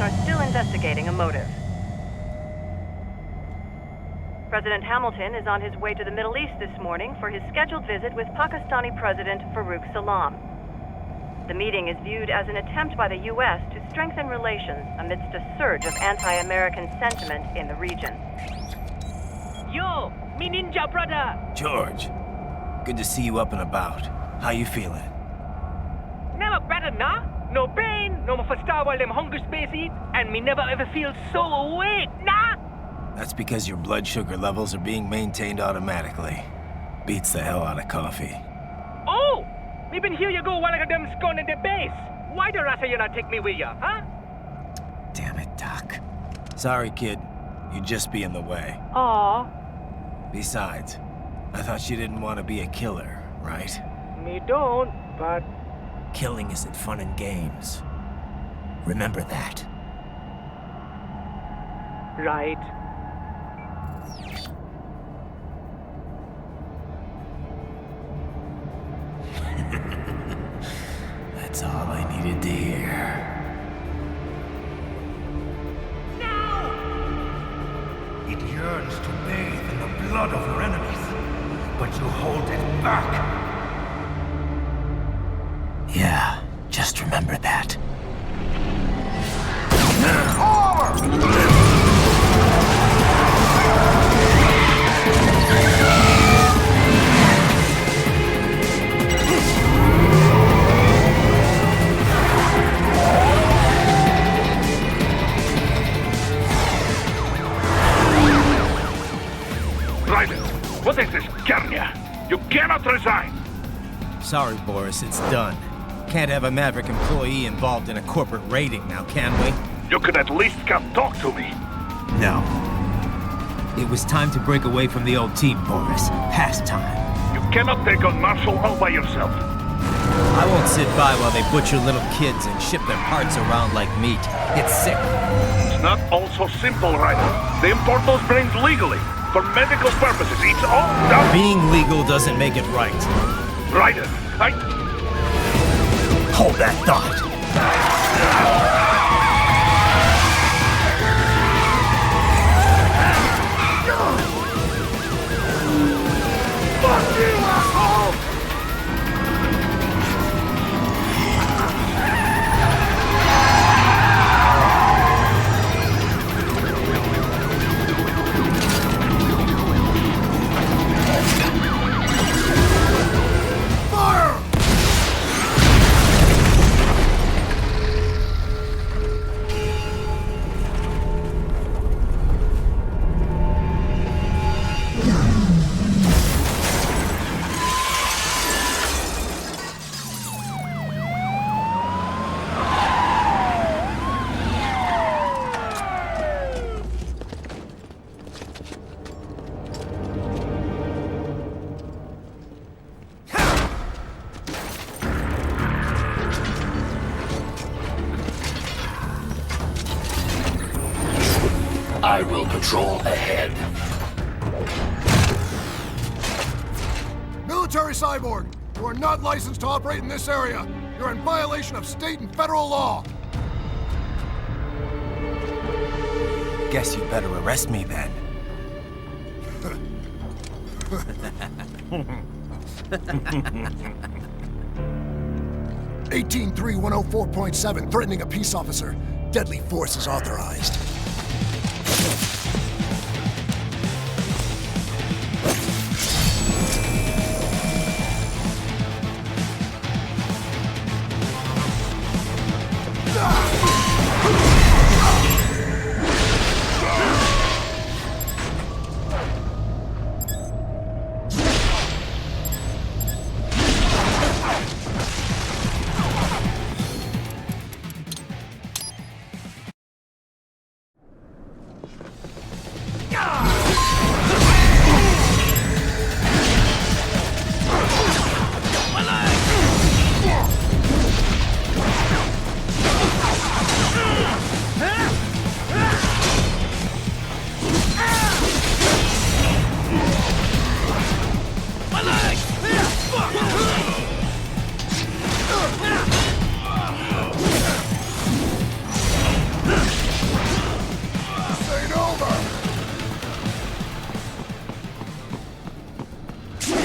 are still investigating a motive. President Hamilton is on his way to the Middle East this morning for his scheduled visit with Pakistani President Farouk Salam. The meeting is viewed as an attempt by the U.S. to strengthen relations amidst a surge of anti-American sentiment in the region. Yo, me ninja brother! George, good to see you up and about. How you feeling? Never better, nah? No pain, no more fasta while them hunger space eat, and me never ever feel so awake, nah? That's because your blood sugar levels are being maintained automatically. Beats the hell out of coffee. Oh! Me been here you go while I got them scone in the base. Why the rasta you not take me with ya, huh? Damn it, Doc. Sorry, kid. You'd just be in the way. Aw. Besides, I thought you didn't want to be a killer, right? Me don't, but... Killing isn't fun and games. Remember that. Right. That's all I needed to hear. It yearns to bathe in the blood of your enemies, but you hold it back. Yeah, just remember that. What is this, Garnia? You cannot resign! Sorry, Boris, it's done. Can't have a Maverick employee involved in a corporate raiding now, can we? You could at least come talk to me. No. It was time to break away from the old team, Boris. Past time. You cannot take on Marshall all by yourself. I won't sit by while they butcher little kids and ship their parts around like meat. It's sick. It's not all so simple, Ryder. They import those brains legally. For medical purposes, it's all done. Being legal doesn't make it right. Ryder, Hold that thought. Fuck you, asshole! I will patrol ahead. Military cyborg, you are not licensed to operate in this area. You're in violation of state and federal law. Guess you better arrest me then. 18-3104.7, threatening a peace officer. Deadly force is authorized.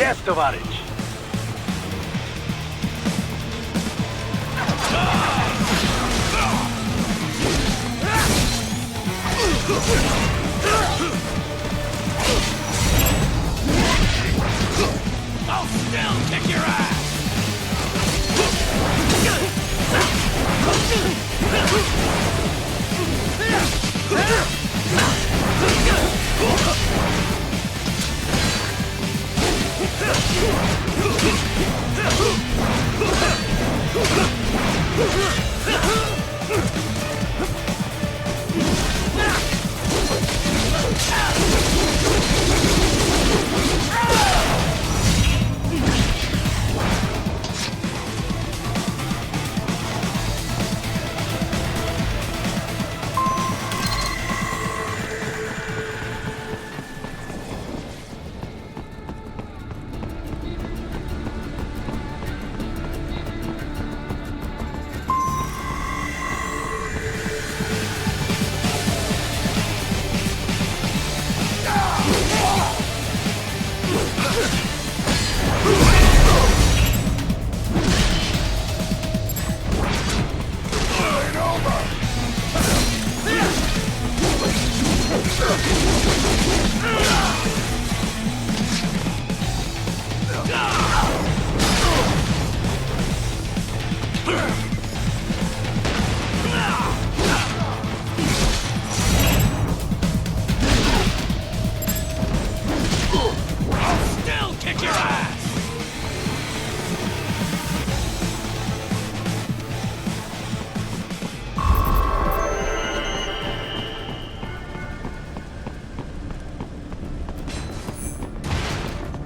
Yes, tovarich. I'll still kick your ass!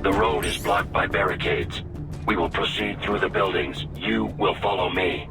The road is blocked by barricades. We will proceed through the buildings. You will follow me.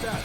that.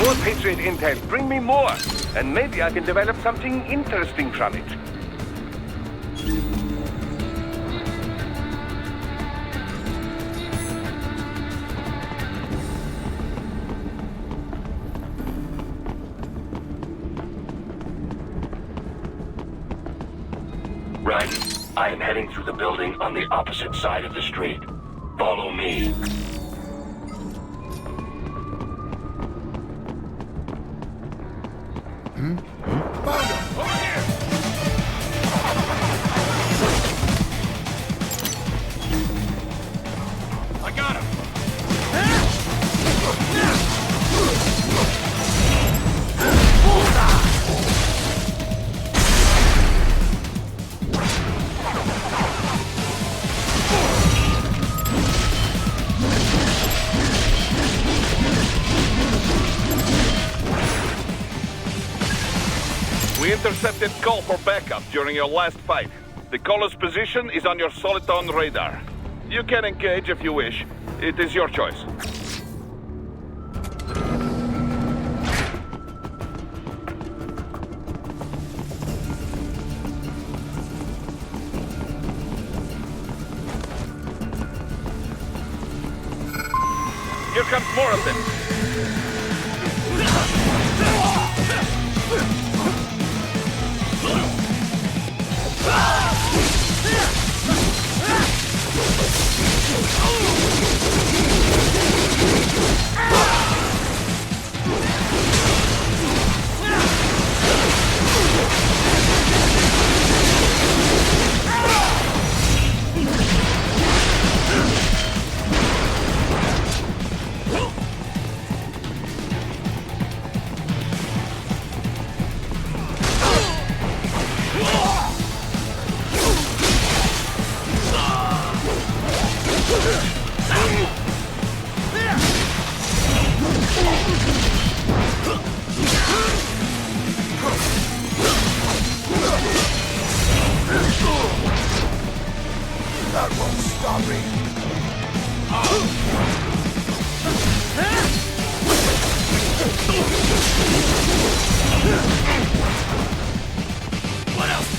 More Patriot intel, bring me more, and maybe I can develop something interesting from it. Right. I am heading through the building on the opposite side of the street. Follow me. Found him! Over here! I got him! We intercepted call for backup during your last fight. The caller's position is on your Soliton radar. You can engage if you wish. It is your choice. Here comes more of them. That won't stop me. What else?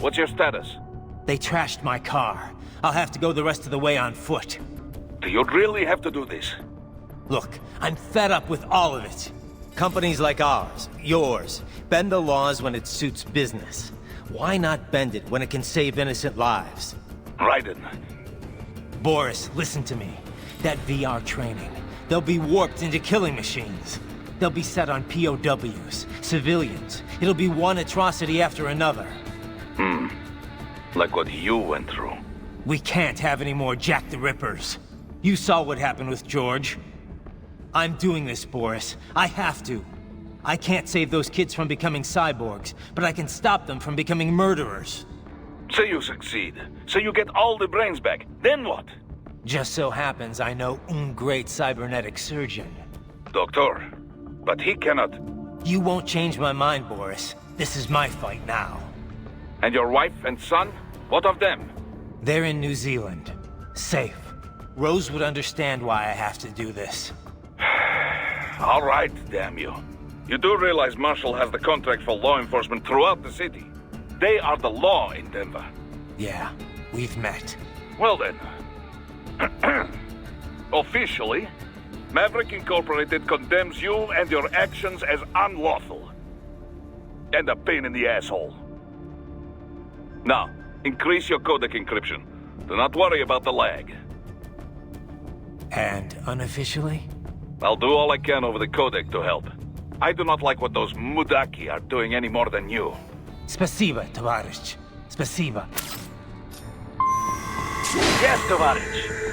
What's your status? They trashed my car. I'll have to go the rest of the way on foot. Do you really have to do this? Look, I'm fed up with all of it. Companies like ours, yours, bend the laws when it suits business. Why not bend it when it can save innocent lives? Raiden. Boris, listen to me. That VR training, they'll be warped into killing machines. They'll be set on POWs, civilians. It'll be one atrocity after another. Like what you went through. We can't have any more Jack the Rippers. You saw what happened with George. I'm doing this, Boris. I have to. I can't save those kids from becoming cyborgs, but I can stop them from becoming murderers. Say you succeed. Say you get all the brains back. Then what? Just so happens I know un great cybernetic surgeon. Doctor. But he cannot... You won't change my mind, Boris. This is my fight now. And your wife and son? What of them? They're in New Zealand. Safe. Rose would understand why I have to do this. All right, damn you. You do realize Marshall has the contract for law enforcement throughout the city. They are the law in Denver. Yeah, we've met. Well then. Officially, Maverick Incorporated condemns you and your actions as unlawful. And a pain in the asshole. Now, increase your codec encryption. Do not worry about the lag. And unofficially? I'll do all I can over the codec to help. I do not like what those mudaki are doing any more than you. Спасибо, товарищ. Спасибо. Yes, товарищ.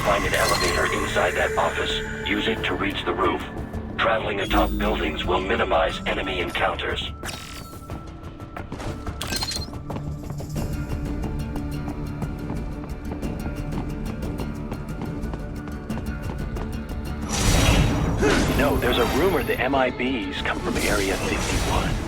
Find an elevator inside that office. Use it to reach the roof. Traveling atop buildings will minimize enemy encounters. No, there's a rumor the MIBs come from Area 51.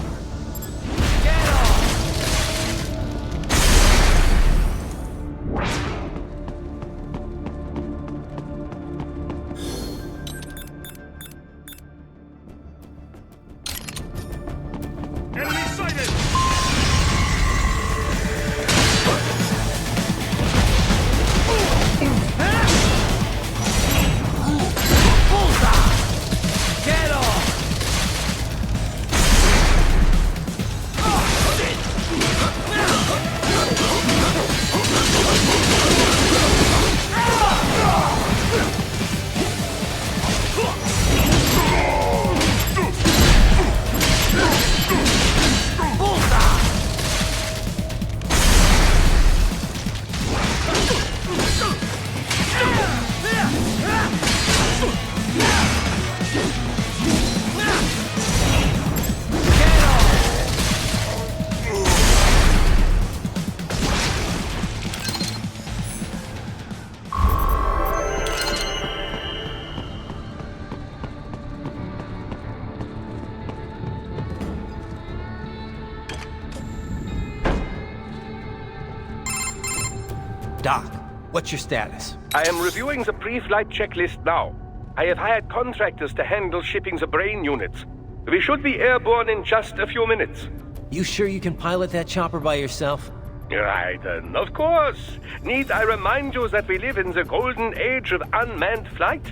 Doc, what's your status? I am reviewing the pre-flight checklist now. I have hired contractors to handle shipping the brain units. We should be airborne in just a few minutes. You sure you can pilot that chopper by yourself? Right, of course. Need I remind you that we live in the golden age of unmanned flight?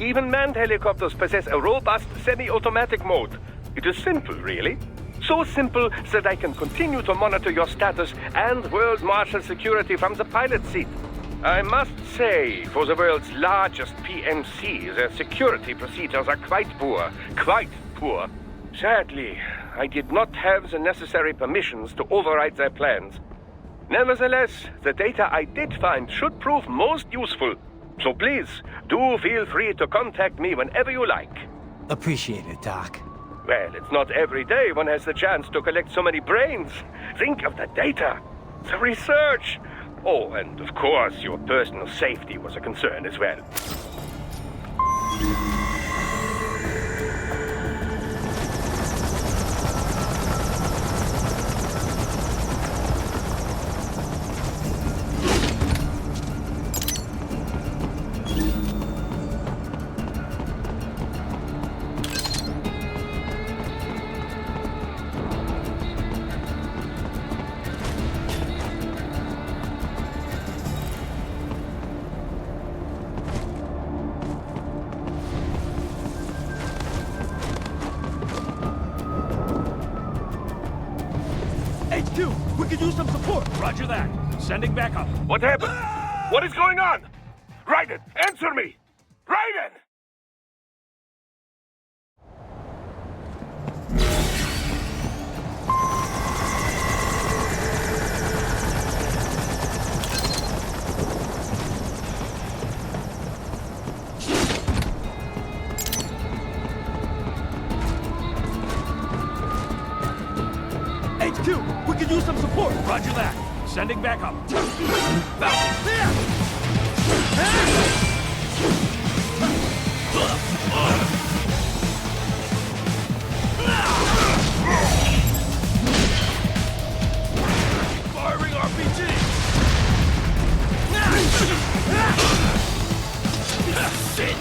Even manned helicopters possess a robust semi-automatic mode. It is simple, really. So simple that I can continue to monitor your status and world marshal security from the pilot seat. I must say, for the world's largest PMC, their security procedures are quite poor. Quite poor. Sadly, I did not have the necessary permissions to override their plans. Nevertheless, the data I did find should prove most useful. So please, do feel free to contact me whenever you like. Appreciate it, Doc. Well, it's not every day one has the chance to collect so many brains. Think of the data, the research. Oh, and of course, your personal safety was a concern as well. We could use some support. Roger that. Sending backup. What happened? What is going on? Raiden, answer me! Raiden! HQ, we could use some support. Roger that. Sending backup. Firing RPG. Shit.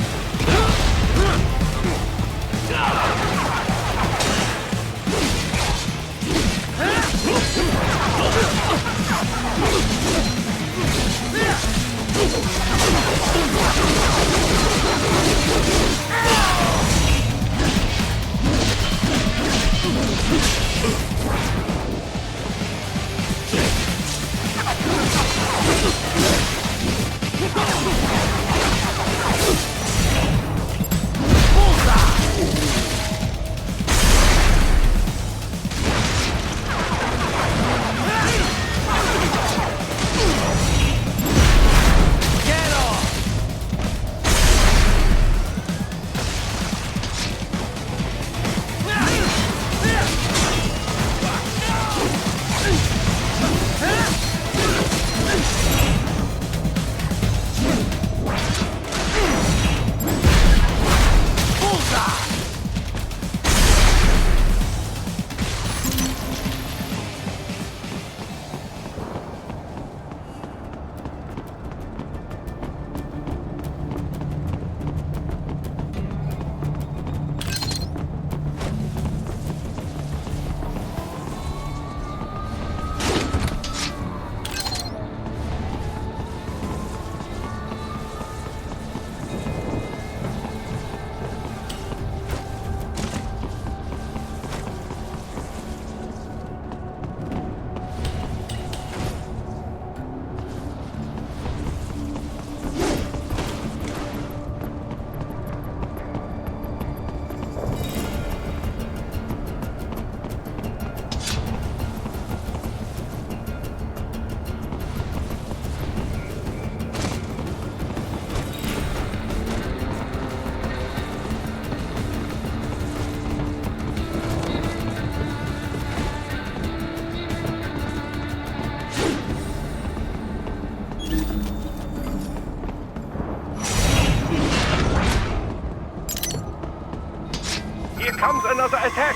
Comes another attack.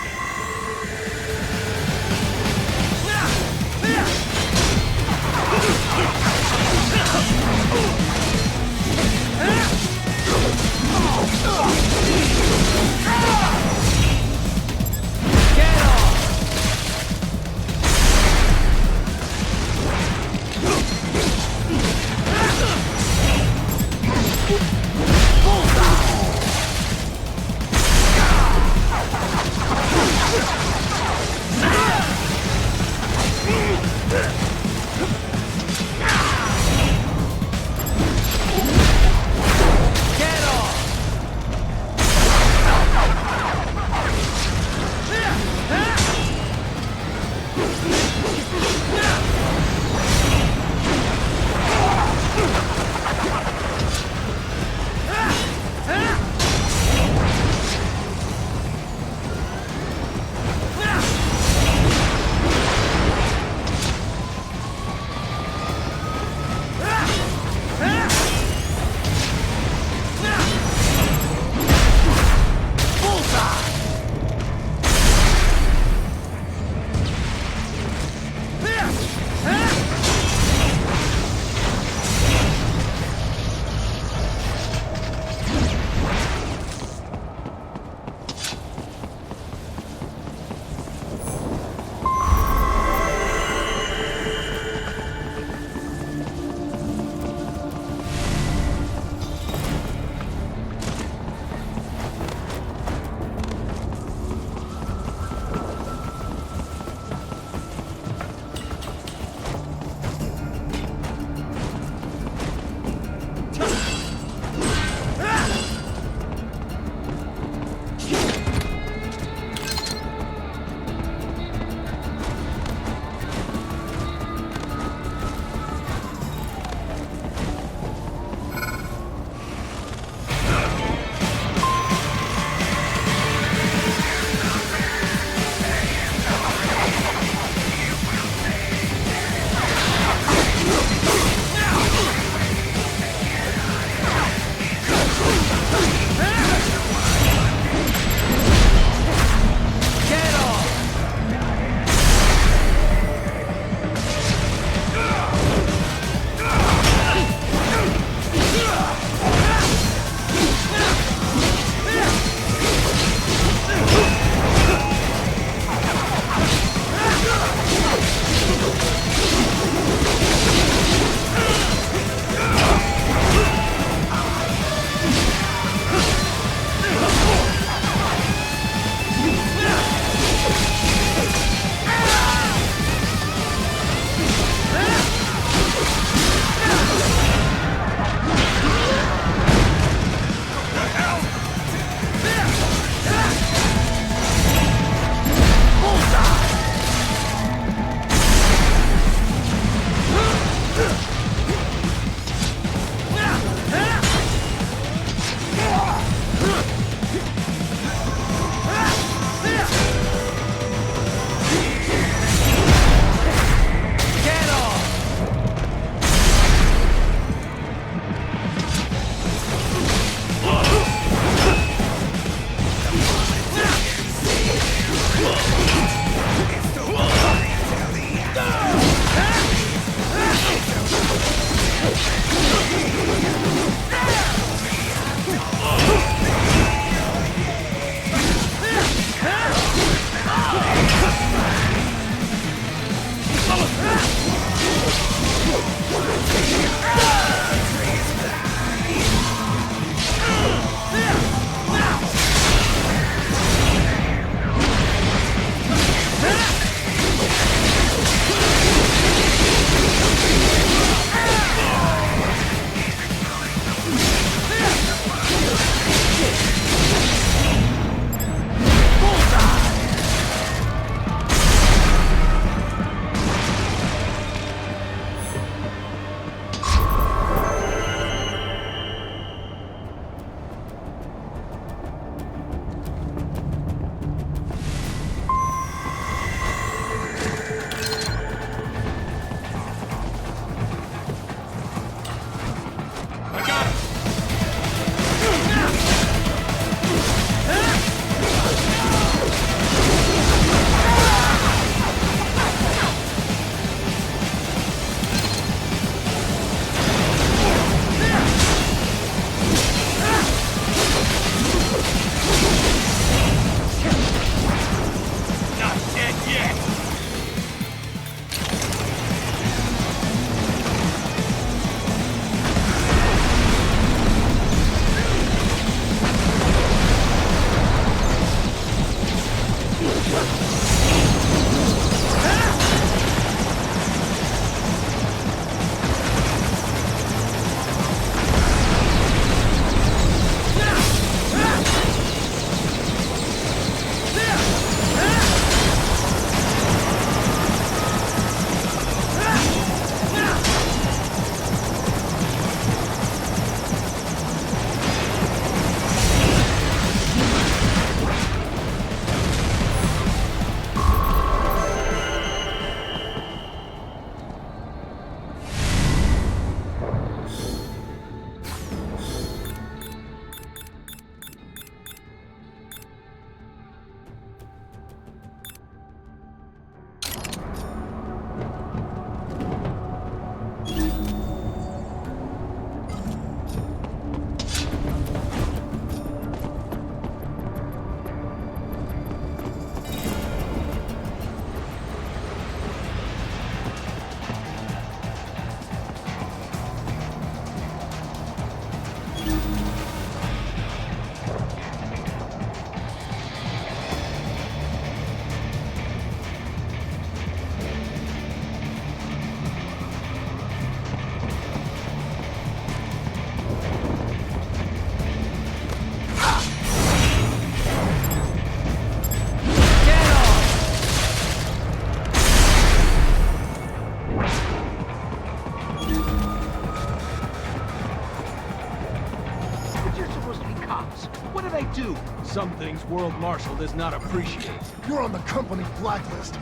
do. Some things World Marshal does not appreciate. You're on the company blacklist.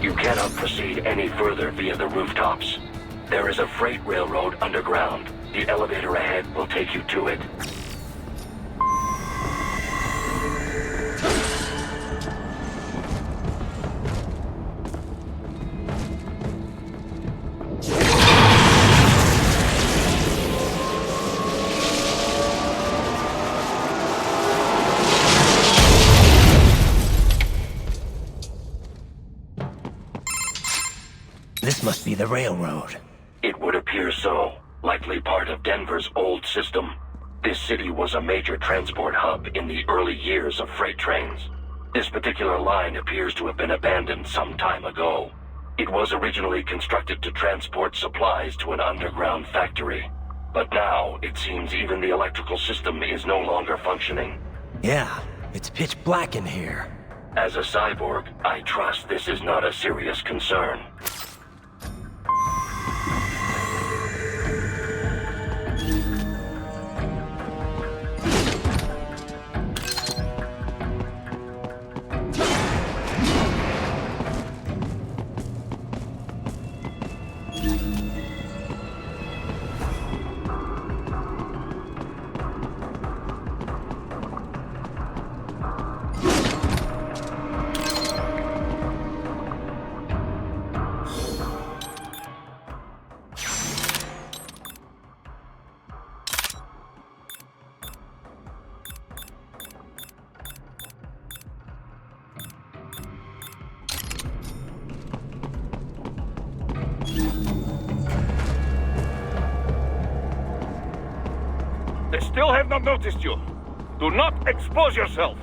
You cannot proceed any further via the rooftops. There is a freight railroad underground. The elevator ahead will take you to it. This must be the railroad. It would appear so. Likely part of Denver's old system. This city was a major transport hub in the early years of freight trains. This particular line appears to have been abandoned some time ago. It was originally constructed to transport supplies to an underground factory. But now, it seems even the electrical system is no longer functioning. Yeah, it's pitch black in here. As a cyborg, I trust this is not a serious concern. They still have not noticed you. Do not expose yourself.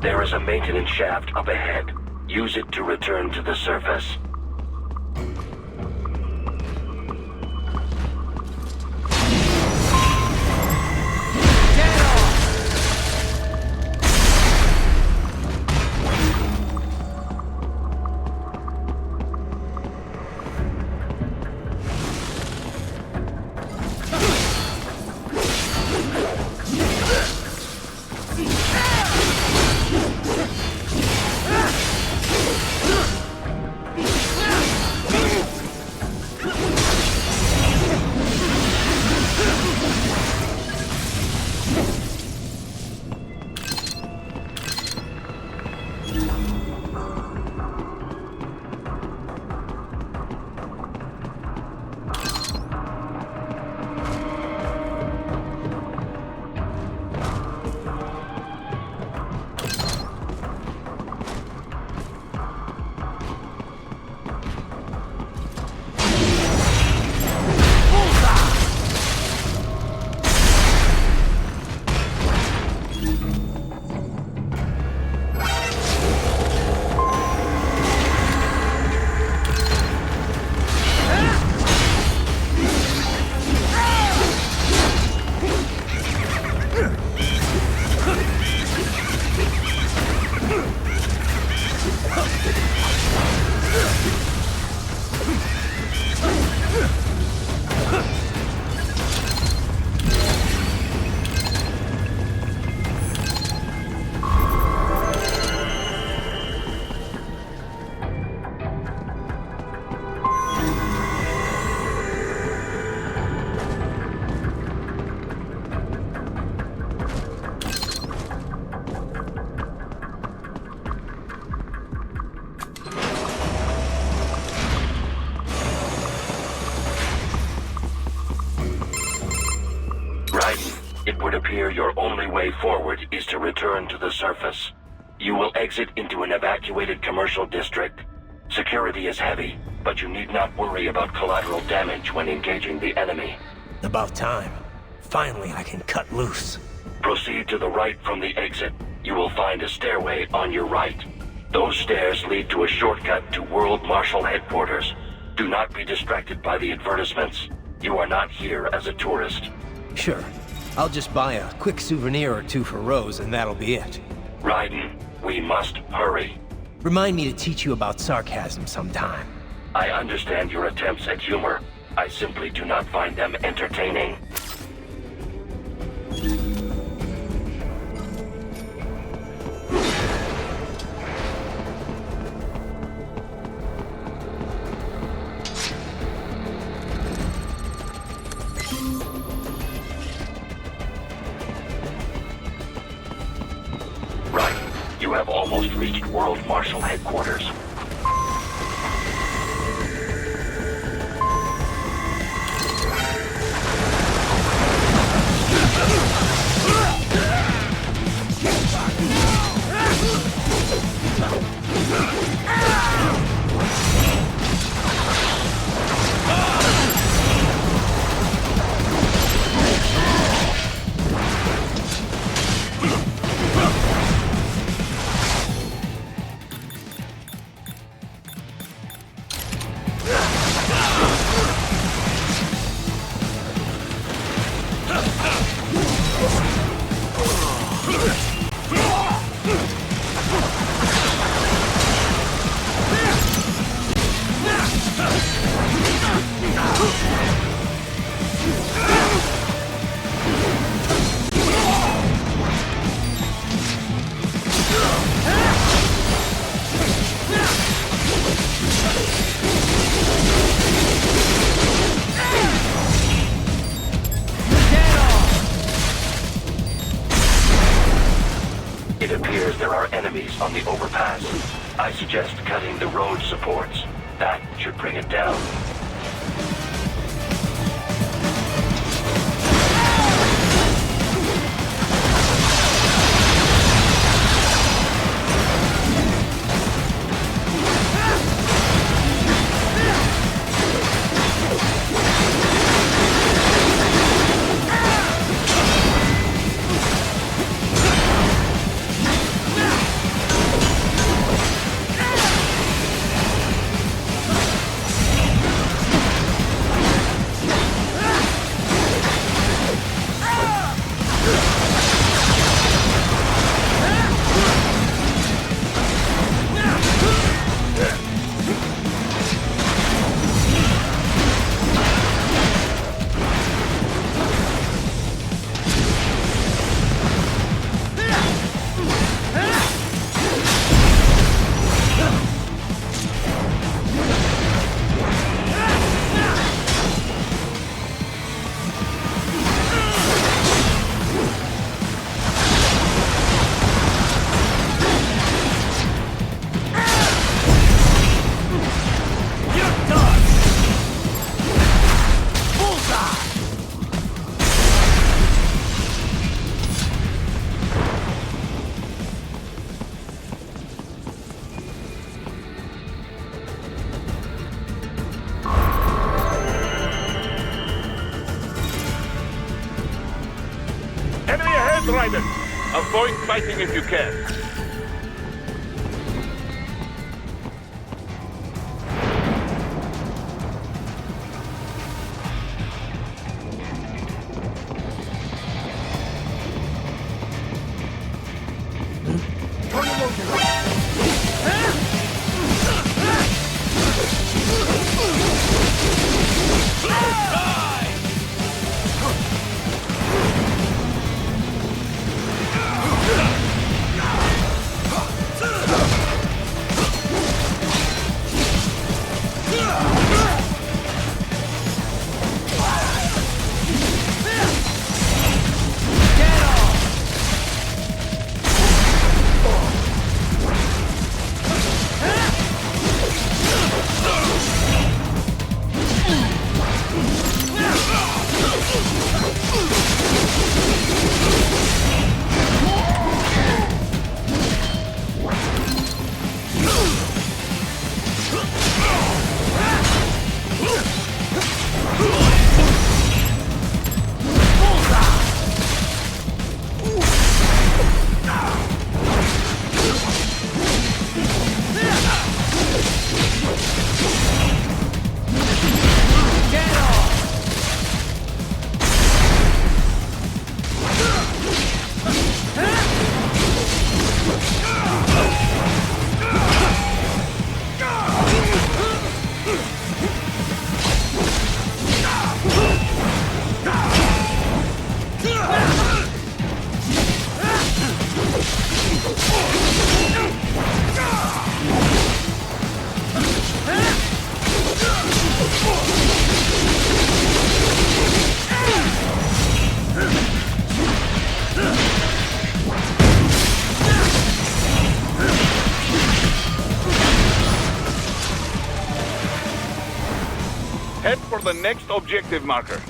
There is a maintenance shaft up ahead. Use it to return to the surface. It would appear your only way forward is to return to the surface. You will exit into an evacuated commercial district. Security is heavy, but you need not worry about collateral damage when engaging the enemy. About time. Finally, I can cut loose. Proceed to the right from the exit. You will find a stairway on your right. Those stairs lead to a shortcut to World Marshal Headquarters. Do not be distracted by the advertisements. You are not here as a tourist. Sure. I'll just buy a quick souvenir or two for Rose, and that'll be it. Raiden, we must hurry. Remind me to teach you about sarcasm sometime. I understand your attempts at humor. I simply do not find them entertaining. You have almost reached World Marshal Headquarters. It appears there are enemies on the overpass. I suggest cutting the road supports. That should bring it down. Riders, avoid fighting if you can. Head for the next objective marker.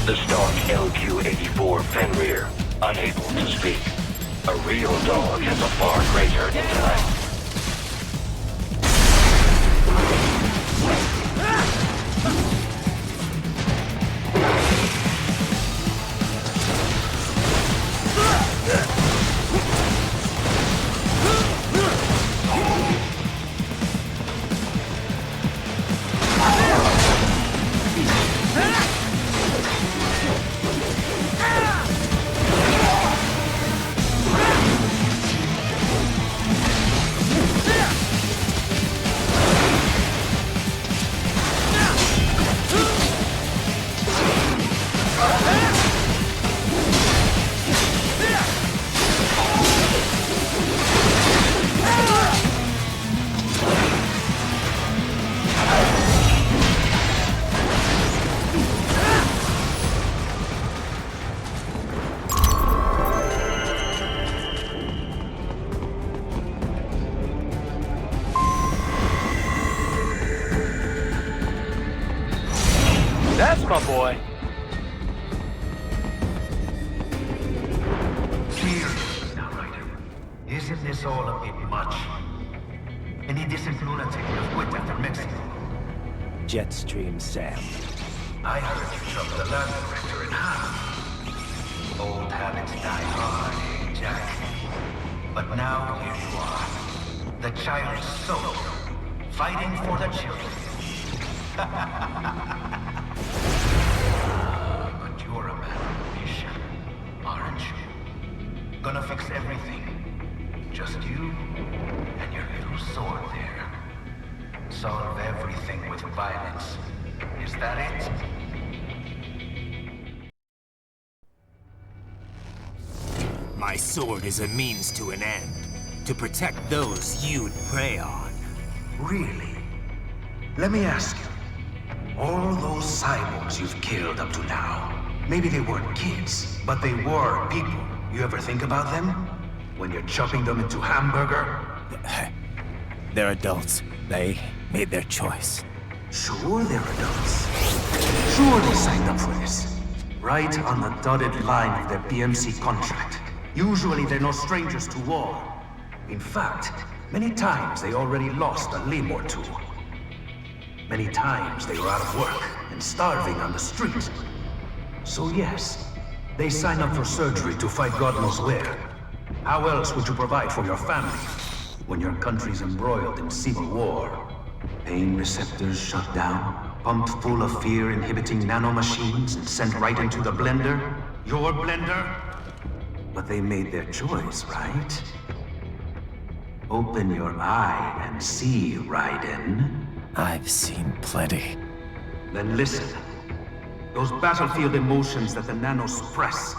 The stock LQ-84 Fenrir, unable to speak. A real dog has a far greater intellect. my boy. Clear now, Ryder. Isn't this all a bit much? Any decent lunatic would have quit after Mexico. Jetstream, Sam. I heard you chopped the land director in half. Old habits die hard, eh, Jack? But now here you are. The child's soul. Fighting for the children. But you're a man on a mission, aren't you? Gonna fix everything. Just you and your little sword there. Solve everything with violence. Is that it? My sword is a means to an end. To protect those you'd prey on. Really? Let me ask you. All those cyborgs you've killed up to now, maybe they weren't kids, but they were people. You ever think about them? When you're chopping them into hamburger? They're adults. They made their choice. Sure they're adults. Sure they signed up for this. Right on the dotted line of their BMC contract. Usually they're no strangers to war. In fact, many times they already lost a limb or two. Many times they were out of work and starving on the street. So yes, they sign up for surgery to fight God knows where. How else would you provide for your family when your country's embroiled in civil war? Pain receptors shut down, pumped full of fear-inhibiting nanomachines and sent right into the blender? Your blender? But they made their choice, right? Open your eye and see, Raiden. I've seen plenty. Then listen. Those battlefield emotions that the nanos suppress.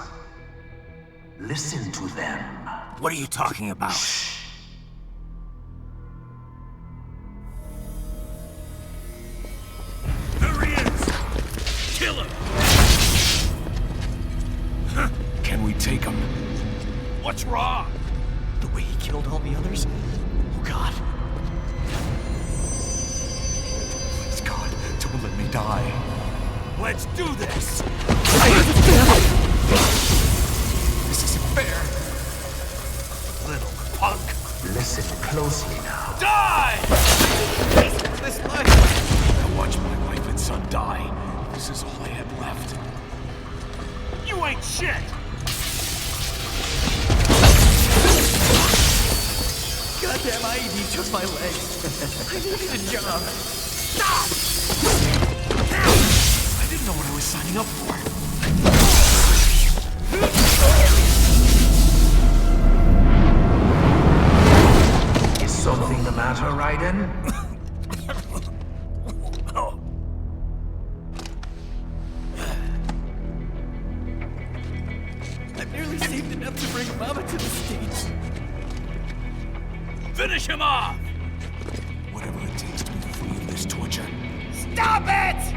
Listen to them. What are you talking about? Shh. There he is! Kill him! Can we take him? What's wrong? The way he killed all the others? Oh God. Please God, don't let me die. Let's do this! This isn't fair. Little punk! Listen closely now. Die! This life. I watched my wife and son die. This is all I had left. You ain't shit! Goddamn IED took my legs. I needed a job. Stop! I didn't know what I was signing up for. Is something the matter, Raiden? I barely saved enough to bring Mama to the States. Finish him off! Whatever it takes to be free of this torture. Stop it!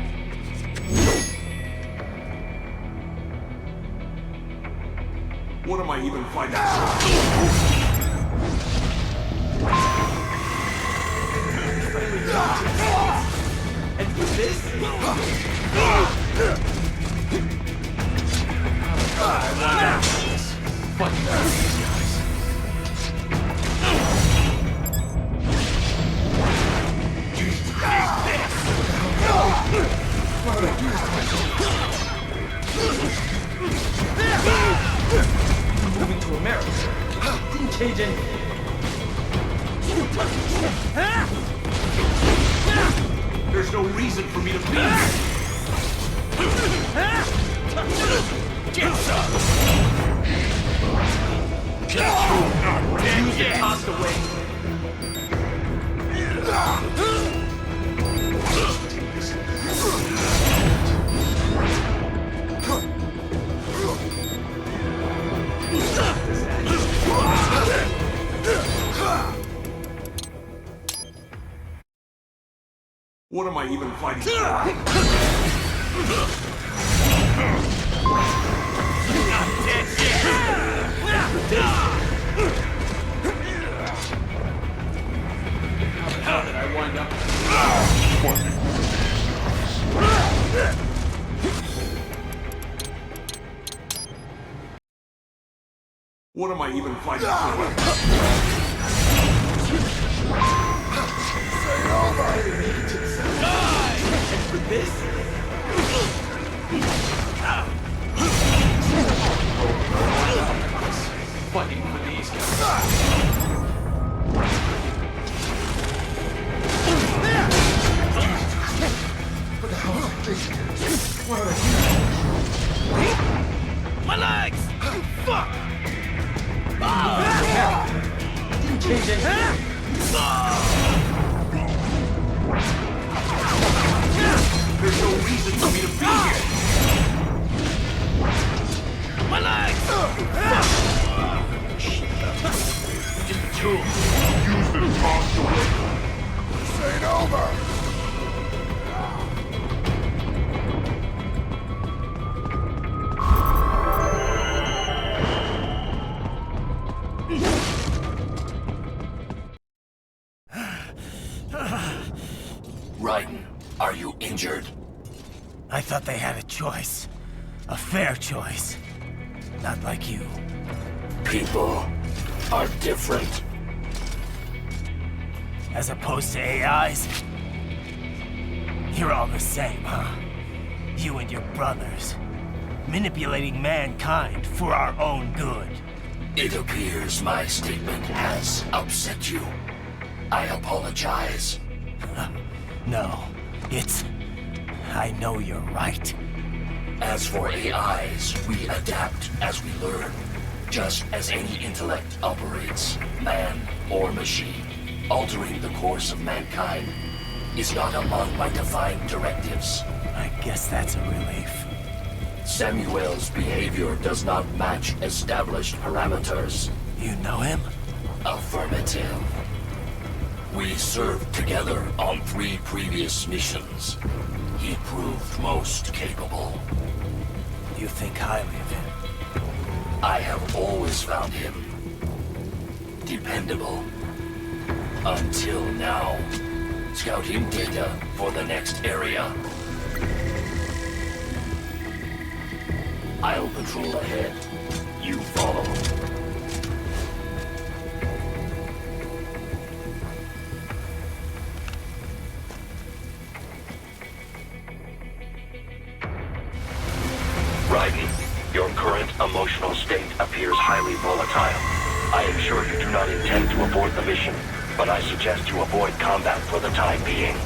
What am I even fighting? And with this? Fuck these guys. Moving to America didn't change anything. There's no reason for me to be here. Get some! Use it tossed away. What am I even fighting for? You're not dead yet! How did I wind up? What am I even fighting for? Say over! Die! And for this? Fighting for these guys. What the hell are these? Where are they? My legs! Fuck! Didn't change anything. There's no reason for me to be here. My legs! Just a tool. Use them tossed away. Say it over! Raiden, are you injured? I thought they had a choice. A fair choice. Not like you. People are different. As opposed to AIs? You're all the same, huh? You and your brothers. Manipulating mankind for our own good. It appears my statement has upset you. I apologize. No, it's... I know you're right. As for AIs, we adapt as we learn. Just as any intellect operates, man or machine. Altering the course of mankind is not among my defined directives. I guess that's a relief. Samuel's behavior does not match established parameters. You know him? Affirmative. We served together on 3 previous missions. He proved most capable. You think highly of him? I have always found him dependable. Until now. Scouting data for the next area. I'll patrol ahead. You follow. Raiden, your current emotional state appears highly volatile. I am sure you do not intend to abort the mission, but I suggest you avoid combat for the time being.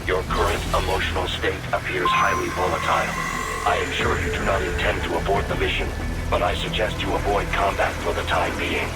Your current emotional state appears highly volatile. I am sure you do not intend to abort the mission, but I suggest you avoid combat for the time being.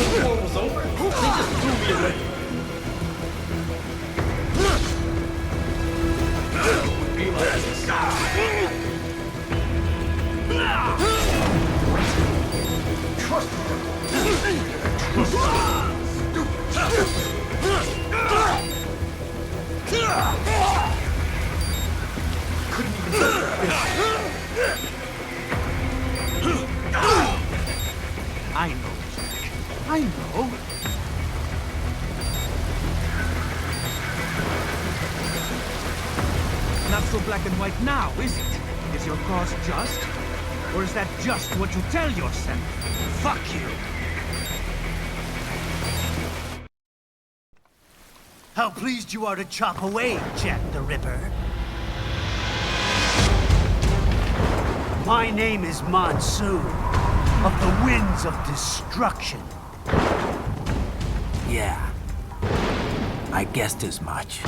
the war was over, they just threw me away. Be like this. Trust me. Couldn't even do I know, Jack. I know. Not so black and white now, is it? Is your cause just? Or is that just what you tell yourself? Fuck you! How pleased you are to chop away, Jack the Ripper. My name is Monsoon, of the Winds of Destruction. Yeah, I guessed as much.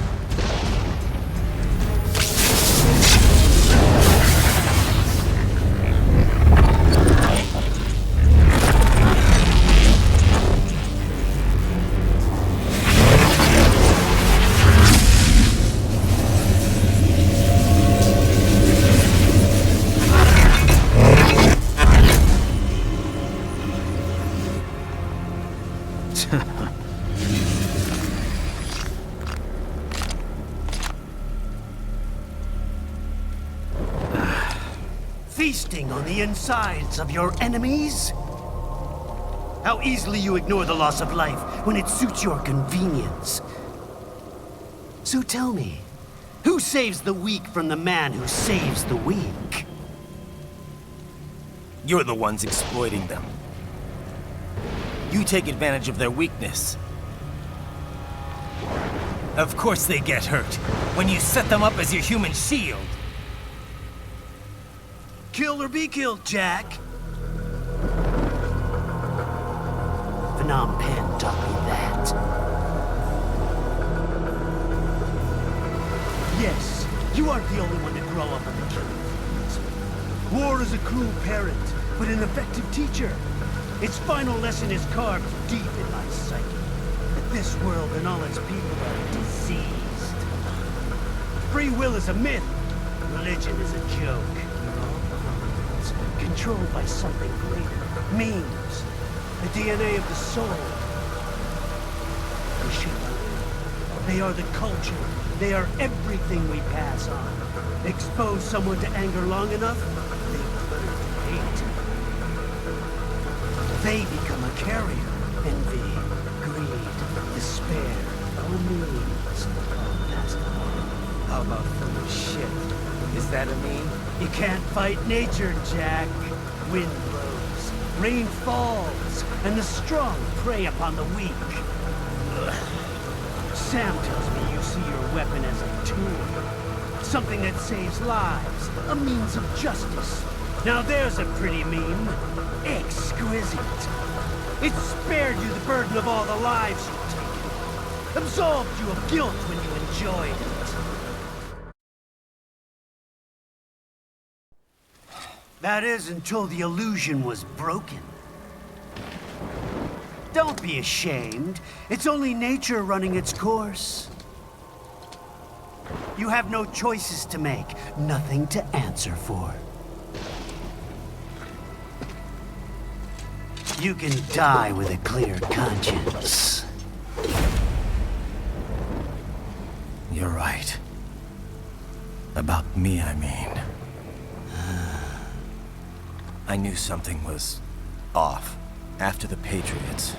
Feasting on the insides of your enemies? How easily you ignore the loss of life when it suits your convenience. So tell me, who saves the weak from the man who saves the weak? You're the ones exploiting them. You take advantage of their weakness. Of course they get hurt when you set them up as your human shield. Kill or be killed, Jack. Phnom Penh taught me that. Yes, you aren't the only one to grow up on the killing fields. War is a cruel parent, but an effective teacher. Its final lesson is carved deep in my psyche. That this world and all its people are diseased. Free will is a myth. Religion is a joke. Controlled by something greater. Memes. The DNA of the soul. They shape our will. They are the culture. They are everything we pass on. Expose someone to anger long enough, they learn to hate. They become a carrier. Envy, greed, despair, all memes. All passed on. How about full of shit? Is that a meme? You can't fight nature, Jack. Wind blows, rain falls, and the strong prey upon the weak. Ugh. Sam tells me you see your weapon as a tool. Something that saves lives, a means of justice. Now there's a pretty meme. Exquisite. It spared you the burden of all the lives you've taken. Absolved you of guilt when you enjoyed it. That is, until the illusion was broken. Don't be ashamed. It's only nature running its course. You have no choices to make, nothing to answer for. You can die with a clear conscience. You're right. About me, I mean. I knew something was off. After the Patriots,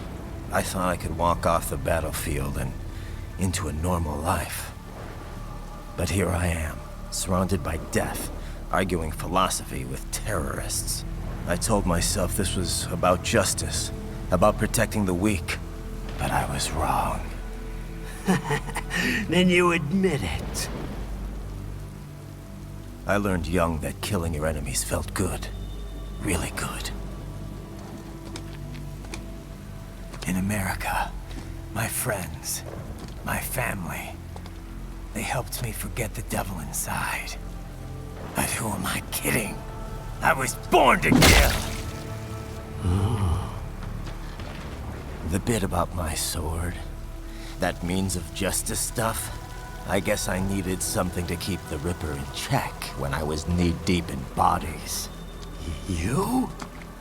I thought I could walk off the battlefield and into a normal life. But here I am, surrounded by death, arguing philosophy with terrorists. I told myself this was about justice, about protecting the weak. But I was wrong. Then you admit it. I learned young that killing your enemies felt good. Really good. In America, my friends, my family, they helped me forget the devil inside. But who am I kidding? I was born to kill! The bit about my sword, that means of justice stuff, I guess I needed something to keep the Ripper in check when I was knee-deep in bodies. You?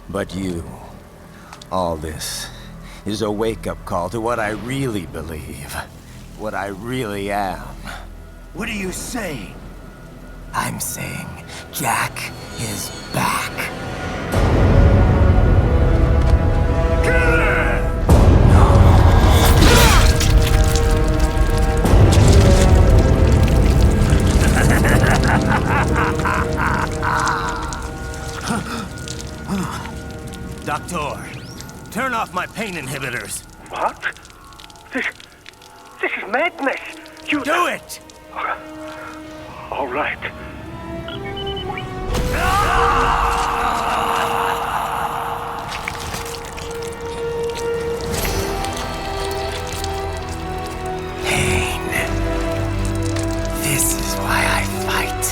But you, all this, is a wake-up call to what I really believe. What I really am. What are you saying? I'm saying Jack is back. Doctor, turn off my pain inhibitors. What? This is madness. You do it! All right. Pain. This is why I fight.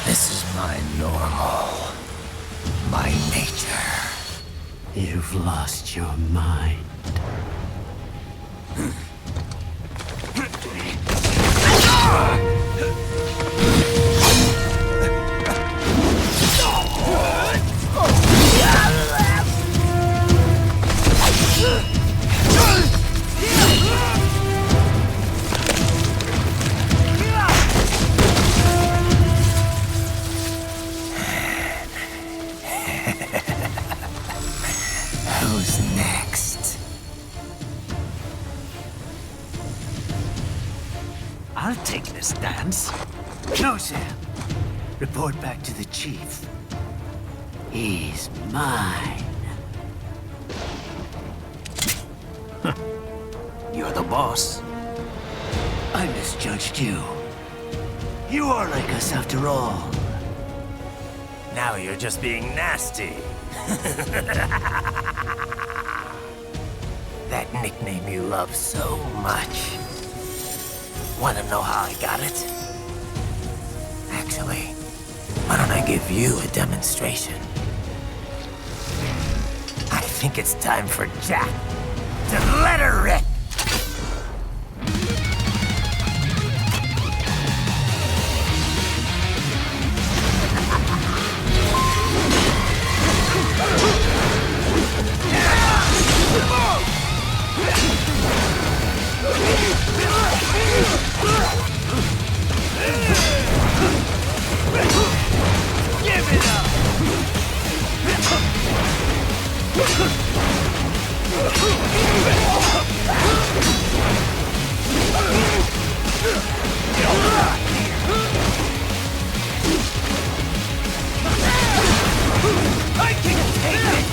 This is my normal. My nature. You've lost your mind. Who's next? I'll take this dance. No, Sam. Report back to the chief. He's mine. You're the boss. I misjudged you. You are like us after all. Now you're just being nasty. That nickname you love so much. Want to know how I got it? Actually, why don't I give you a demonstration? I think it's time for Jack to let her rip. Give it up! I can take it!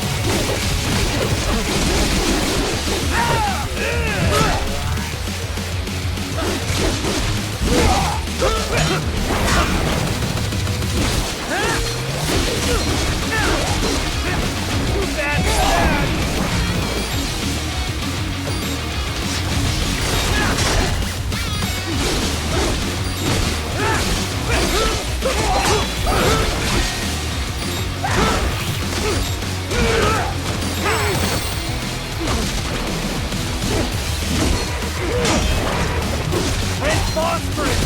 Red phosphorus!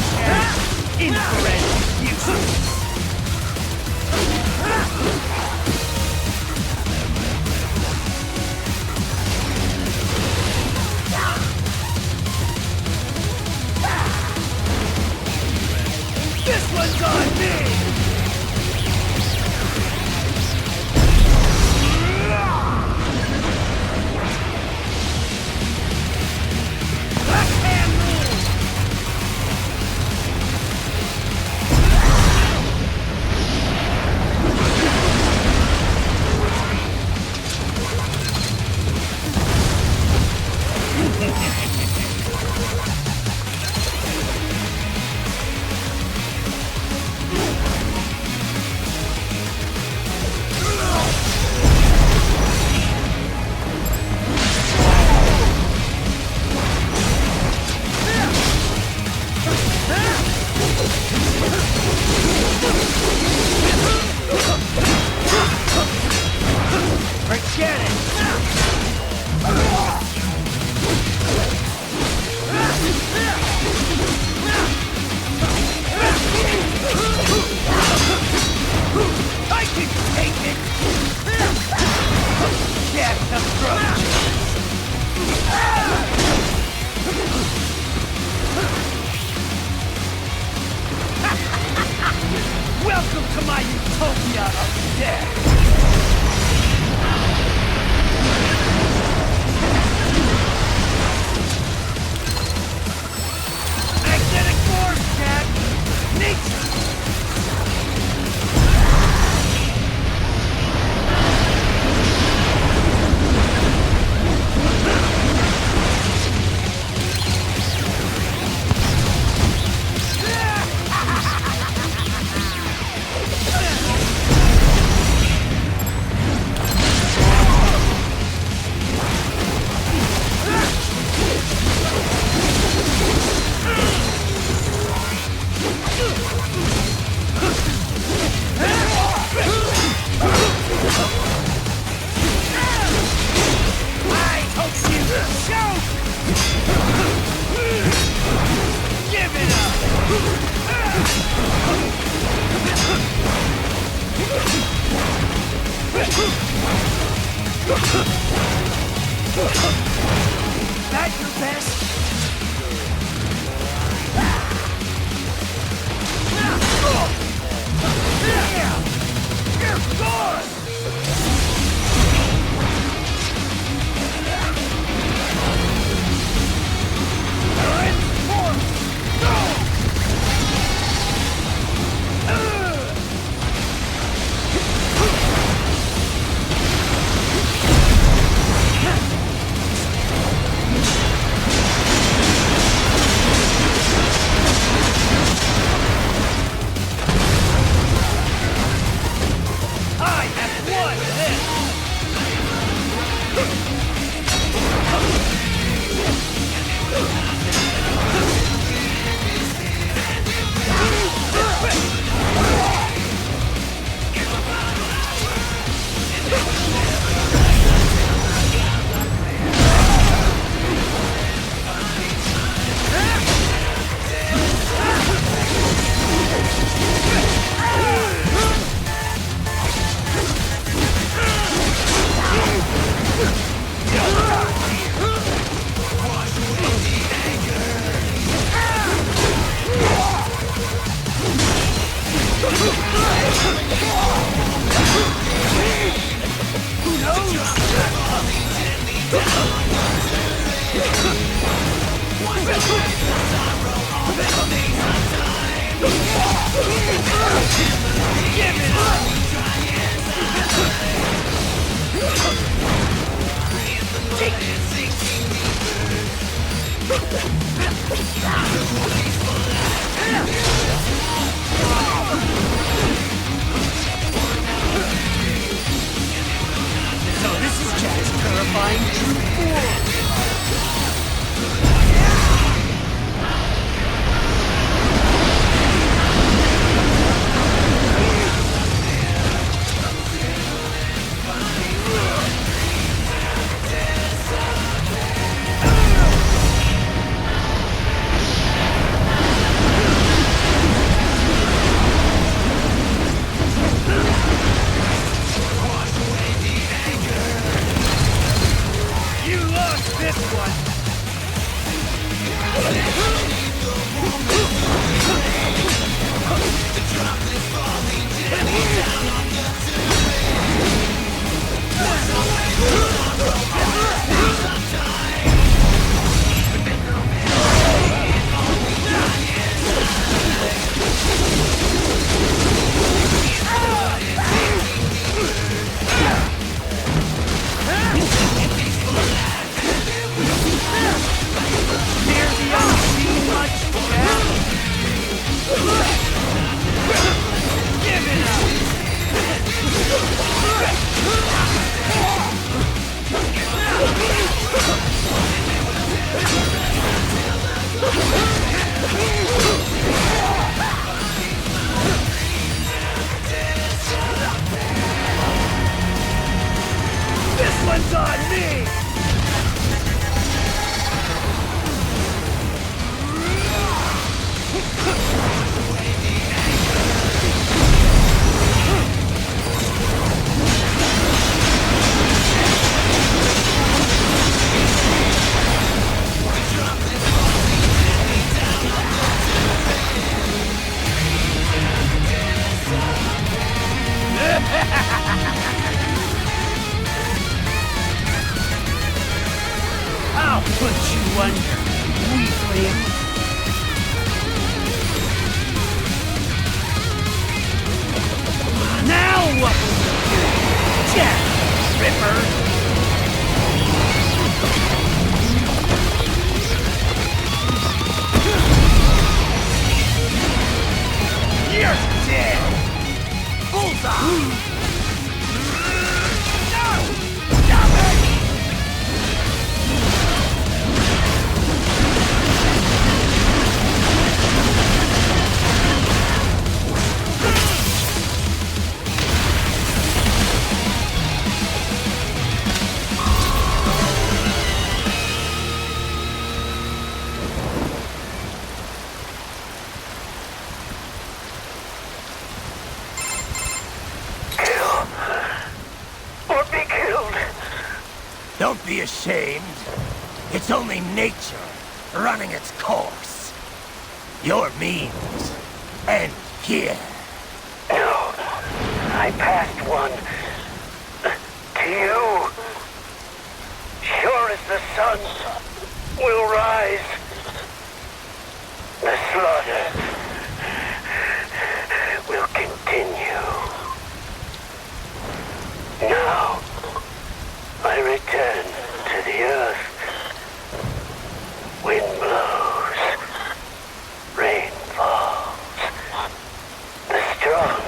Infrared useless! This one's on me! Backhand rule! utopia of death! Magnetic force, Jack! Nature! That your best? You're gone! So this is Jack's terrifying true form. be ashamed. It's only nature running its course. Your means end here. No, I passed one. To you. Sure as the sun will rise. The slaughter will continue. Now, I return to the earth. Wind blows. Rain falls. The strong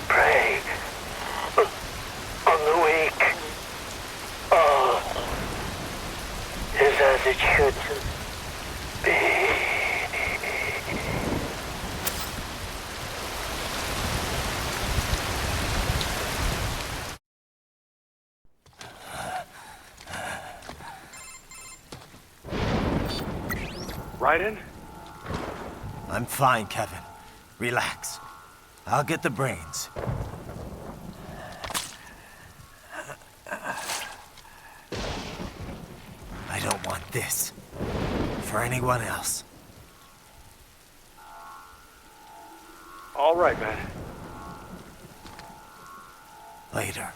prey on the weak. All is as it should be. Raiden? I'm fine, Kevin. Relax. I'll get the brains. I don't want this for anyone else. All right, man. Later.